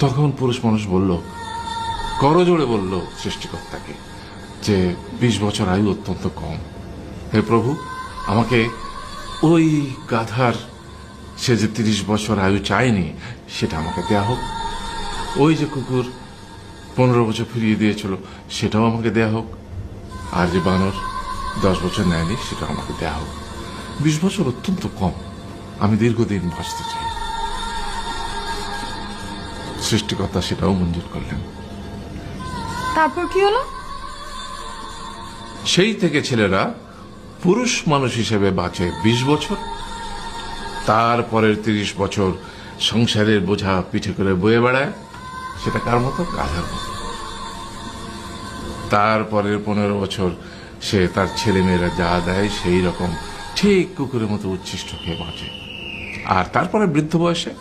তখন পুরুষ মানুষ বলল, করজোড়ে বলল সৃষ্টিকর্তাকে যে 20 বছর আয়ু অত্যন্ত কম। হে প্রভু, আমাকে ওই গাধার, সে যে 30 বছর আয়ু চায়নি, সেটা আমাকে দেয়া হোক। ওই যে কুকুর 15 বছর ফিরিয়ে দিয়েছিল, সেটাও আমাকে দেয়া হোক। আর যে বানর 10 বছর নেয়নি, সেটাও আমাকে দেয়া হোক। 20 বছর অত্যন্ত কম, আমি দীর্ঘদিন বাঁচতে চাই। সৃষ্টিকর্তা সেটাও মঞ্জুর করলেন। তারপর কি হলো? সেই থেকে ছেলেরা পুরুষ মানুষ হিসেবে বাঁচে 20 বছর, তারপরের 30 বছর সংসারের বোঝা পিঠে করে বয়ে বেড়ায়, সেটা কার মতো? গাধার মতো। তারপরের 15 বছর সে তার ছেলে মেয়েরা যা দেয় সেই রকম ঠিক কুকুরের মতো উচ্ছিষ্ট খেয়ে বাঁচে। আর তারপরে বৃদ্ধ বয়সে